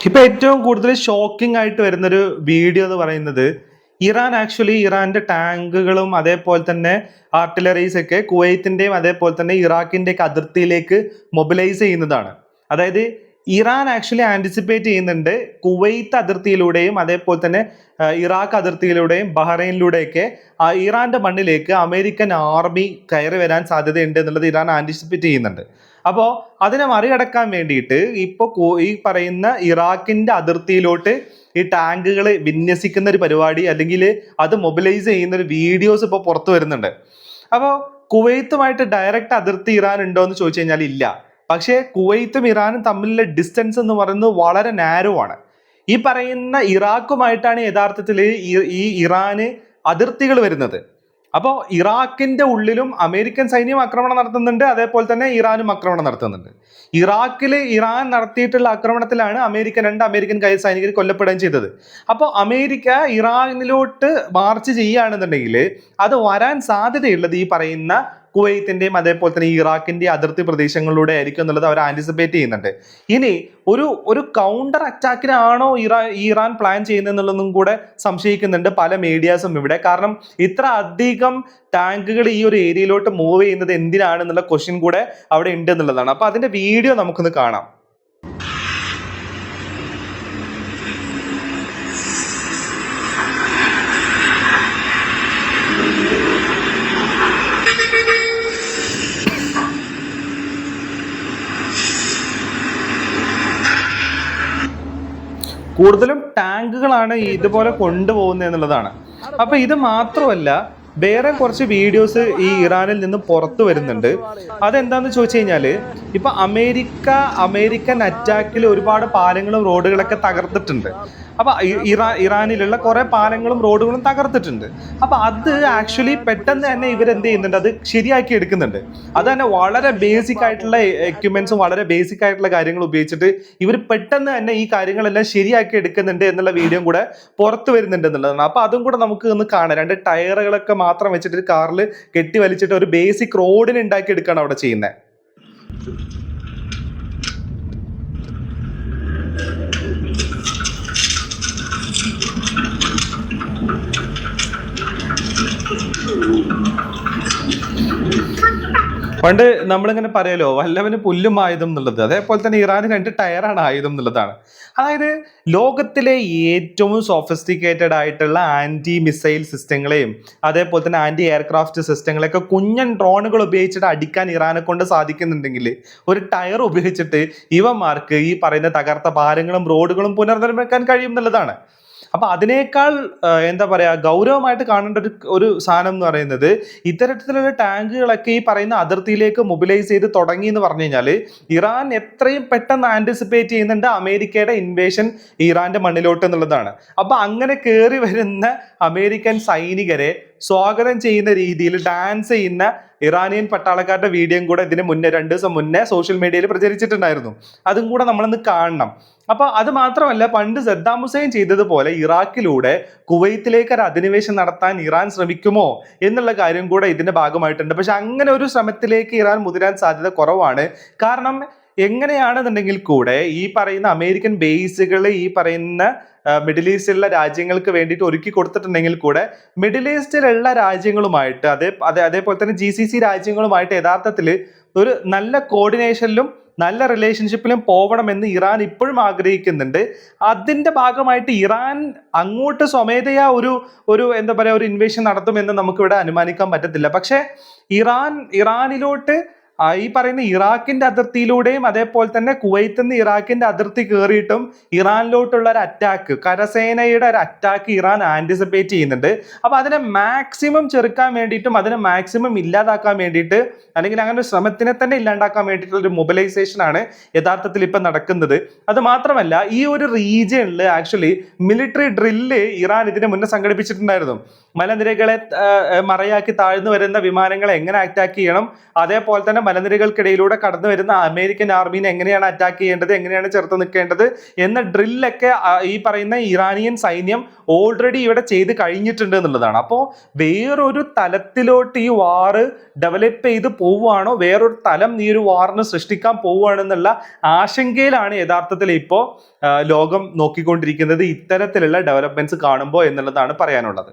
ഇപ്പൊ ഏറ്റവും കൂടുതൽ ഷോക്കിംഗ് ആയിട്ട് വരുന്നൊരു വീഡിയോ എന്ന് പറയുന്നത് ഇറാന്റെ ടാങ്കുകളും അതേപോലെ തന്നെ ആർട്ടിലറീസ് ഒക്കെ കുവൈത്തിന്റെയും അതേപോലെ തന്നെ ഇറാഖിന്റെ ഒക്കെ അതിർത്തിയിലേക്ക് മൊബിലൈസ് ചെയ്യുന്നതാണ്. അതായത് ഇറാൻ ആക്ച്വലി ആന്റിസിപ്പേറ്റ് ചെയ്യുന്നുണ്ട് കുവൈത്ത് അതിർത്തിയിലൂടെയും അതേപോലെ തന്നെ ഇറാഖ് അതിർത്തിയിലൂടെയും ബഹ്റൈനിലൂടെയൊക്കെ ഇറാന്റെ മണ്ണിലേക്ക് അമേരിക്കൻ ആർമി കയറി വരാൻ സാധ്യതയുണ്ട് എന്നുള്ളത് ഇറാൻ ആന്റിസിപ്പേറ്റ് ചെയ്യുന്നുണ്ട്. അപ്പോൾ അതിനെ മറികടക്കാൻ വേണ്ടിയിട്ട് ഇപ്പോൾ ഈ പറയുന്ന ഇറാഖിന്റെ അതിർത്തിയിലോട്ട് ഈ ടാങ്കുകൾ വിന്യസിക്കുന്ന ഒരു പരിപാടി അല്ലെങ്കിൽ അത് മൊബിലൈസ് ചെയ്യുന്ന ഒരു വീഡിയോസ് ഇപ്പോൾ പുറത്തു വരുന്നുണ്ട്. അപ്പോൾ കുവൈത്തുമായിട്ട് ഡയറക്റ്റ് അതിർത്തി ഇറാൻ ഉണ്ടോ എന്ന് ചോദിച്ചു കഴിഞ്ഞാൽ ഇല്ല. പക്ഷേ കുവൈത്തും ഇറാനും തമ്മിലുള്ള ഡിസ്റ്റൻസ് എന്ന് പറയുന്നത് വളരെ നാരോ ആണ്. ഈ പറയുന്ന ഇറാഖുമായിട്ടാണ് യഥാർത്ഥത്തിൽ ഈ ഇറാന് അതിർത്തികൾ വരുന്നത്. അപ്പോൾ ഇറാഖിന്റെ ഉള്ളിലും അമേരിക്കൻ സൈന്യം ആക്രമണം നടത്തുന്നുണ്ട്, അതേപോലെ തന്നെ ഇറാനും ആക്രമണം നടത്തുന്നുണ്ട്. ഇറാൻ നടത്തിയിട്ടുള്ള ആക്രമണത്തിലാണ് രണ്ട് അമേരിക്കൻ സൈനികർ കൊല്ലപ്പെടുകയും ചെയ്തത്. അപ്പോൾ അമേരിക്ക ഇറാനിലോട്ട് മാർച്ച് ചെയ്യുകയാണെന്നുണ്ടെങ്കിൽ അത് വരാൻ സാധ്യതയുള്ളത് ഈ പറയുന്ന കുവൈത്തിന്റെയും അതേപോലെ തന്നെ ഇറാഖിന്റെ അതിർത്തി പ്രദേശങ്ങളിലൂടെ ആയിരിക്കും എന്നുള്ളത് അവർ ആന്റിസിപ്പേറ്റ് ചെയ്യുന്നുണ്ട്. ഇനി ഒരു കൗണ്ടർ അറ്റാക്കിനാണോ ഇറാൻ പ്ലാൻ ചെയ്യുന്നത് എന്നുള്ളതും കൂടെ സംശയിക്കുന്നുണ്ട് പല മീഡിയാസും ഇവിടെ. കാരണം ഇത്ര അധികം ടാങ്കുകൾ ഈ ഒരു ഏരിയയിലോട്ട് മൂവ് ചെയ്യുന്നത് എന്തിനാണെന്നുള്ള ക്വസ്റ്റ്യൻ കൂടെ അവിടെ ഉണ്ട് എന്നുള്ളതാണ്. അപ്പൊ അതിന്റെ വീഡിയോ നമുക്കൊന്ന് കാണാം. കൂടുതലും ടാങ്കുകളാണ് ഇതുപോലെ കൊണ്ടുപോകുന്നത് എന്നുള്ളതാണ്. അപ്പൊ ഇത് മാത്രമല്ല, വേറെ കുറച്ച് വീഡിയോസ് ഈ ഇറാനിൽ നിന്ന് പുറത്തു വരുന്നുണ്ട്. അതെന്താന്ന് ചോദിച്ചു കഴിഞ്ഞാല് ഇപ്പൊ അമേരിക്കൻ അറ്റാക്കിൽ ഒരുപാട് പാലങ്ങളും റോഡുകളൊക്കെ തകർത്തിട്ടുണ്ട്. അപ്പൊ ഇറാനിലുള്ള കുറെ പാലങ്ങളും റോഡുകളും തകർത്തിട്ടുണ്ട്. അപ്പൊ അത് ആക്ച്വലി പെട്ടെന്ന് തന്നെ ഇവരെന്ത് ചെയ്യുന്നുണ്ട്, അത് ശരിയാക്കി എടുക്കുന്നുണ്ട്. അത് തന്നെ വളരെ ബേസിക് ആയിട്ടുള്ള എക്യുപ്മെന്റ്സും വളരെ ബേസിക് ആയിട്ടുള്ള കാര്യങ്ങൾ ഉപയോഗിച്ചിട്ട് ഇവർ പെട്ടെന്ന് തന്നെ ഈ കാര്യങ്ങളെല്ലാം ശരിയാക്കി എടുക്കുന്നുണ്ട് എന്നുള്ള വീഡിയോ കൂടെ പുറത്തു വരുന്നുണ്ട് എന്നുള്ളതാണ്. അപ്പൊ അതും കൂടെ നമുക്ക് ഒന്ന് കാണാം. രണ്ട് ടയറുകളൊക്കെ മാത്രം വെച്ചിട്ട് കാറിൽ കെട്ടി വലിച്ചിട്ട് ഒരു ബേസിക് റോഡിന് ഉണ്ടാക്കി എടുക്കുകയാണ് അവിടെ ചെയ്യുന്നത്. പണ്ട് നമ്മളിങ്ങനെ പറയലോ വല്ലവന് പുല്ലും ആയുധം എന്നുള്ളത്, അതേപോലെ തന്നെ ഇറാന് 2 ടയറാണ് ആയുധം എന്നുള്ളതാണ്. അതായത് ലോകത്തിലെ ഏറ്റവും സോഫിസ്റ്റിക്കേറ്റഡ് ആയിട്ടുള്ള ആന്റി മിസൈൽ സിസ്റ്റങ്ങളെയും അതേപോലെ തന്നെ ആന്റി എയർക്രാഫ്റ്റ് സിസ്റ്റങ്ങളെയൊക്കെ കുഞ്ഞൻ ഡ്രോണുകൾ ഉപയോഗിച്ചിട്ട് അടിക്കാൻ ഇറാനെ കൊണ്ട് സാധിക്കുന്നുണ്ടെങ്കിൽ ഒരു ടയർ ഉപയോഗിച്ചിട്ട് ഇവന്മാർക്ക് ഈ പറയുന്ന തകർത്ത പാലങ്ങളും റോഡുകളും പുനർനിർമ്മിക്കാൻ കഴിയും എന്നുള്ളതാണ്. അപ്പൊ അതിനേക്കാൾ എന്താ പറയാ ഗൗരവമായിട്ട് കാണേണ്ട ഒരു സാധനം എന്ന് പറയുന്നത് ഇത്തരത്തിലുള്ള ടാങ്കുകളൊക്കെ ഈ പറയുന്ന അതിർത്തിയിലേക്ക് മൊബിലൈസ് ചെയ്ത് തുടങ്ങി എന്ന് പറഞ്ഞു കഴിഞ്ഞാൽ ഇറാൻ എത്രയും പെട്ടെന്ന് ആന്റിസിപ്പേറ്റ് ചെയ്യുന്നുണ്ട് അമേരിക്കയുടെ ഇൻവേഷൻ ഇറാന്റെ മണ്ണിലോട്ട് എന്നുള്ളതാണ്. അപ്പൊ അങ്ങനെ കയറി വരുന്ന അമേരിക്കൻ സൈനികരെ സ്വാഗതം ചെയ്യുന്ന രീതിയിൽ ഡാൻസ് ചെയ്യുന്ന ഇറാനിയൻ പട്ടാളക്കാരുടെ വീഡിയോയും കൂടെ ഇതിന് മുന്നേ 2 ദിവസം മുന്നേ സോഷ്യൽ മീഡിയയിൽ പ്രചരിച്ചിട്ടുണ്ടായിരുന്നു. അതും കൂടെ നമ്മളൊന്ന് കാണണം. അപ്പൊ അത് മാത്രമല്ല, പണ്ട് സദ്ദാം ഹുസൈൻ ചെയ്തതുപോലെ ഇറാഖിലൂടെ കുവൈത്തിലേക്ക് ഒരു അധിനിവേശം നടത്താൻ ഇറാൻ ശ്രമിക്കുമോ എന്നുള്ള കാര്യം കൂടെ ഇതിന്റെ ഭാഗമായിട്ടുണ്ട്. പക്ഷെ അങ്ങനെ ഒരു ശ്രമത്തിലേക്ക് ഇറാൻ മുതിരാൻ സാധ്യത കുറവാണ്. കാരണം എങ്ങനെയാണെന്നുണ്ടെങ്കിൽ കൂടെ ഈ പറയുന്ന അമേരിക്കൻ ബേസുകൾ ഈ പറയുന്ന മിഡിൽ ഈസ്റ്റിലുള്ള രാജ്യങ്ങൾക്ക് വേണ്ടിയിട്ട് ഒരുക്കി കൊടുത്തിട്ടുണ്ടെങ്കിൽ കൂടെ മിഡിൽ ഈസ്റ്റിലുള്ള രാജ്യങ്ങളുമായിട്ട് അതേപോലെ തന്നെ GCC രാജ്യങ്ങളുമായിട്ട് യഥാർത്ഥത്തിൽ ഒരു നല്ല കോർഡിനേഷനിലും നല്ല റിലേഷൻഷിപ്പിലും പോകണമെന്ന് ഇറാൻ ഇപ്പോഴും ആഗ്രഹിക്കുന്നുണ്ട്. അതിന്റെ ഭാഗമായിട്ട് ഇറാൻ അങ്ങോട്ട് സ്വമേധയാ ഒരു എന്താ പറയുക ഒരു ഇൻവേഷൻ നടത്തുമെന്ന് നമുക്കിവിടെ അനുമാനിക്കാൻ പറ്റത്തില്ല. പക്ഷെ ഇറാനിലോട്ട് ഈ പറയുന്ന ഇറാഖിന്റെ അതിർത്തിയിലൂടെയും അതേപോലെ തന്നെ കുവൈത്തിൽ നിന്ന് ഇറാഖിന്റെ അതിർത്തി കയറിയിട്ടും ഇറാനിലോട്ടുള്ള ഒരു അറ്റാക്ക്, കരസേനയുടെ ഒരു അറ്റാക്ക് ഇറാൻ ആന്റിസിപ്പേറ്റ് ചെയ്യുന്നുണ്ട്. അപ്പൊ അതിനെ മാക്സിമം ചെറുക്കാൻ വേണ്ടിയിട്ടും അതിനെ മാക്സിമം ഇല്ലാതാക്കാൻ വേണ്ടിയിട്ട് അല്ലെങ്കിൽ അങ്ങനെ ഒരു ശ്രമത്തിനെ തന്നെ ഇല്ലാണ്ടാക്കാൻ വേണ്ടിയിട്ടുള്ള ഒരു മൊബിലൈസേഷൻ ആണ് യഥാർത്ഥത്തിൽ ഇപ്പൊ നടക്കുന്നത്. അത് മാത്രമല്ല, ഈ ഒരു റീജിയനിൽ ആക്ച്വലി മിലിറ്ററി ഡ്രില്ല് ഇറാൻ ഇതിന് മുന്നേ സംഘടിപ്പിച്ചിട്ടുണ്ടായിരുന്നു. മലനിരകളെ മറയാക്കി താഴ്ന്നു വരുന്ന വിമാനങ്ങളെ എങ്ങനെ അറ്റാക്ക് ചെയ്യണം, അതേപോലെ തന്നെ മലനിരകൾക്കിടയിലൂടെ കടന്നു വരുന്ന അമേരിക്കൻ ആർമീനെ എങ്ങനെയാണ് അറ്റാക്ക് ചെയ്യേണ്ടത്, എങ്ങനെയാണ് ചെറുത്ത് നിൽക്കേണ്ടത് എന്ന ഡ്രില്ലൊക്കെ ഈ പറയുന്ന ഇറാനിയൻ സൈന്യം ഓൾറെഡി ഇവിടെ ചെയ്ത് കഴിഞ്ഞിട്ടുണ്ട് എന്നുള്ളതാണ്. അപ്പോൾ വേറൊരു തലത്തിലോട്ട് ഈ വാറ് ഡെവലപ്പ് ചെയ്ത് പോവുകയാണോ, വേറൊരു തലം ഈ ഒരു വാറിന് സൃഷ്ടിക്കാൻ പോവുകയാണെന്നുള്ള ആശങ്കയിലാണ് യഥാർത്ഥത്തിൽ ഇപ്പോൾ ലോകം നോക്കിക്കൊണ്ടിരിക്കുന്നത് ഇത്തരത്തിലുള്ള ഡെവലപ്മെന്റ്സ് കാണുമ്പോൾ എന്നുള്ളതാണ് പറയാനുള്ളത്.